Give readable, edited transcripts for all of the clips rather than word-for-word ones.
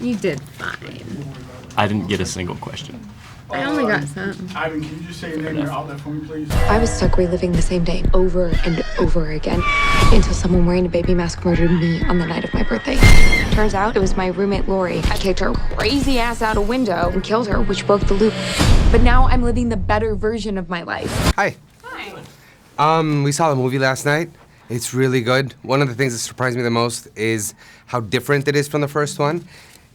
You did fine. I didn't get a single question. I only got some. Ivan, can you just say your name and your outlet for me, please? I was stuck reliving the same day over and over again until someone wearing a baby mask murdered me on the night of my birthday. Turns out it was my roommate, Lori. I kicked her crazy ass out a window and killed her, which broke the loop. But now I'm living the better version of my life. Hi. Hi. We saw the movie last night. It's really good. One of the things that surprised me the most is how different it is from the first one.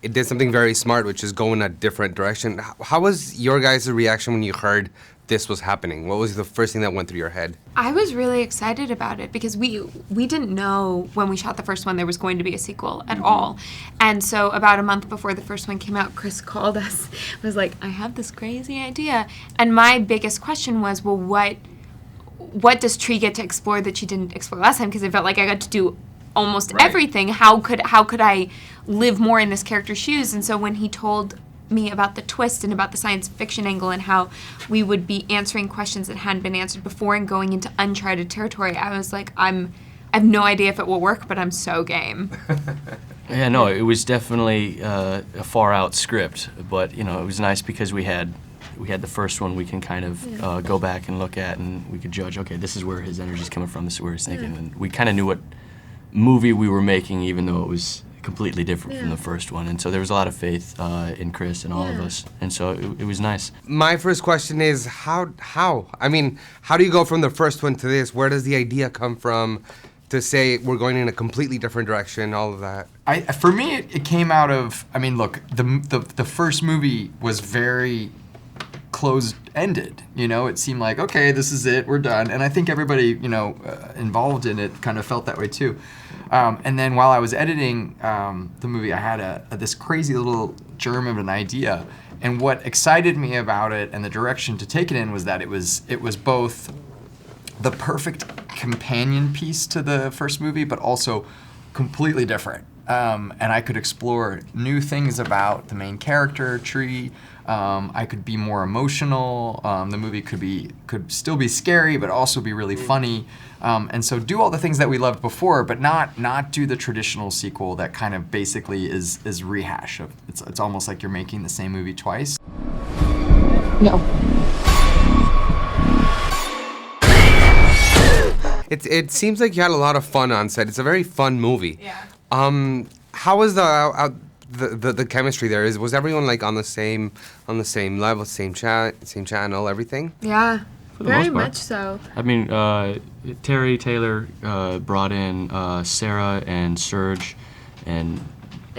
It did something very smart, which is go in a different direction. How was your guys' reaction when you heard this was happening? What was the first thing that went through your head? I was really excited about it because we didn't know when we shot the first one there was going to be a sequel at all. And so about a month before the first one came out, Chris called us, was like, I have this crazy idea. And my biggest question was, well, what does Tree get to explore that she didn't explore last time? Because I felt like I got to do almost everything. How could I live more in this character's shoes? And so when he told me about the twist and about the science fiction angle and how we would be answering questions that hadn't been answered before and going into uncharted territory, I was like, I have no idea if it will work, but I'm so game. Yeah, no, it was definitely a far out script, but you know, it was nice because we had the first one we can kind of go back and look at, and we could judge, okay, this is where his energy's coming from, this is where he's thinking, and we kind of knew what movie we were making, even though it was completely different from the first one. And so there was a lot of faith in Chris and all of us, and so it was nice. My first question is how? I mean, how do you go from the first one to this? Where does the idea come from to say we're going in a completely different direction, all of that? For me, it came out of, I mean, look, the first movie was very closed-ended, you know? It seemed like, okay, this is it, we're done. And I think everybody, you know, involved in it kind of felt that way too. And then while I was editing the movie, I had this crazy little germ of an idea. And what excited me about it and the direction to take it in was that it was both the perfect companion piece to the first movie, but also completely different. And I could explore new things about the main character, Tree. I could be more emotional. The movie could still be scary, but also be really funny. And so do all the things that we loved before, but not do the traditional sequel that kind of basically is rehash of. It's almost like you're making the same movie twice. No. It seems like you had a lot of fun on set. It's a very fun movie. Yeah. How was the chemistry there? Was everyone like on the same level, same channel, everything? Yeah. For the Very most part. much so. I mean, Terry Taylor brought in Sarah and Serge, and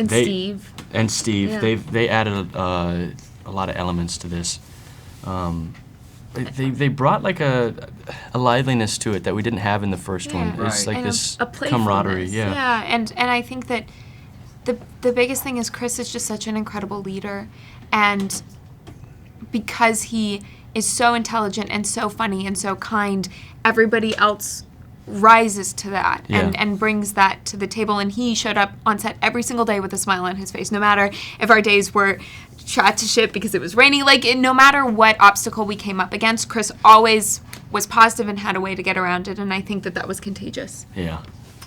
Steve. And Steve. Yeah. They added a lot of elements to this. They brought like a liveliness to it that we didn't have in the first one. It's like and this a camaraderie. Yeah. Yeah, and I think that the biggest thing is Chris is just such an incredible leader, and because he is so intelligent and so funny and so kind, everybody else rises to that and brings that to the table. And he showed up on set every single day with a smile on his face, no matter if our days were shot to shit because it was raining. Like, no matter what obstacle we came up against, Chris always was positive and had a way to get around it, and I think that was contagious. Yeah.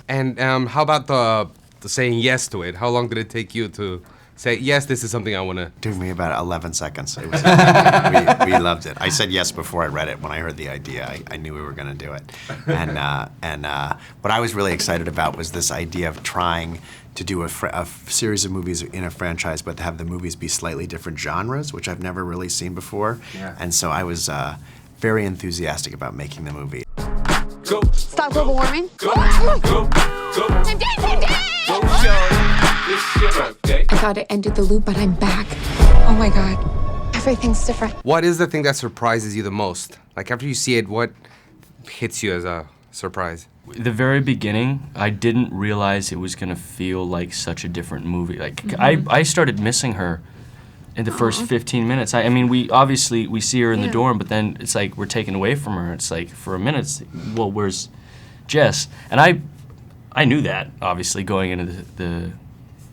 And how about the saying yes to it? How long did it take you to say, yes, this is something I want to... Took me about 11 seconds. It was, we loved it. I said yes before I read it. When I heard the idea, I knew we were going to do it. And what I was really excited about was this idea of trying to do a series of movies in a franchise, but to have the movies be slightly different genres, which I've never really seen before. Yeah. And so I was very enthusiastic about making the movie. Go. Stop global warming. Go. Today. I thought it ended the loop, but I'm back. Oh my God. Everything's different. What is the thing that surprises you the most? Like, after you see it, what hits you as a surprise? The very beginning, I didn't realize it was gonna feel like such a different movie. Like, I started missing her in the first 15 minutes. I mean, we see her in the dorm, but then it's like we're taken away from her. It's like, for a minute, it's, well, where's Jess? And I knew that, obviously, going into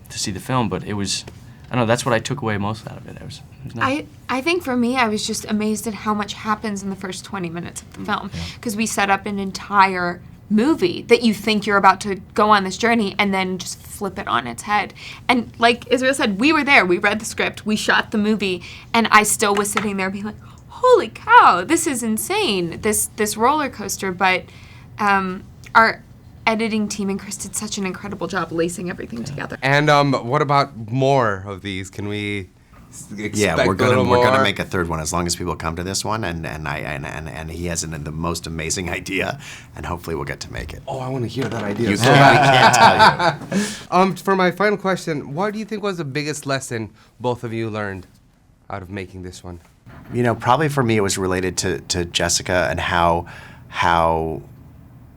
to see the film, but it was, I don't know, that's what I took away most out of it. It was nice. I think for me, I was just amazed at how much happens in the first 20 minutes of the film, because we set up an entire movie that you think you're about to go on this journey and then just flip it on its head. And like Israel said, we were there, we read the script, we shot the movie, and I still was sitting there being like, holy cow, this is insane, this roller coaster. But our editing team and Chris did such an incredible job lacing everything together. And what about more of these? Can we expect Yeah, we're a little gonna more? make a third one as long as people come to this one, and he has the most amazing idea, and hopefully we'll get to make it. Oh, I want to hear that idea. You can't tell you. For my final question, what do you think was the biggest lesson both of you learned out of making this one? You know, probably for me it was related to Jessica and how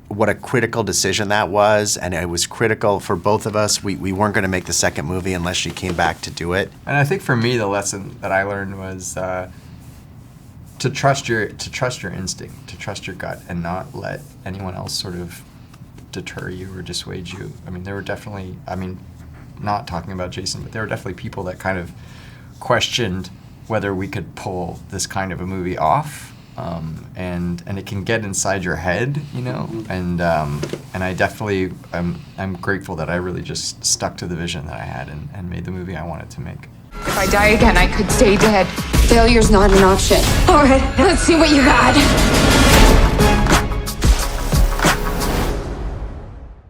what a critical decision that was, and it was critical for both of us. We weren't going to make the second movie unless she came back to do it. And I think for me, the lesson that I learned was to trust your instinct, to trust your gut, and not let anyone else sort of deter you or dissuade you. I mean, there were definitely, not talking about Jason, but there were definitely people that kind of questioned whether we could pull this kind of a movie off. And it can get inside your head, you know, and I definitely I'm grateful that I really just stuck to the vision that I had and made the movie I wanted to make. If I die again, I could stay dead. Failure's not an option. All right, let's see what you got.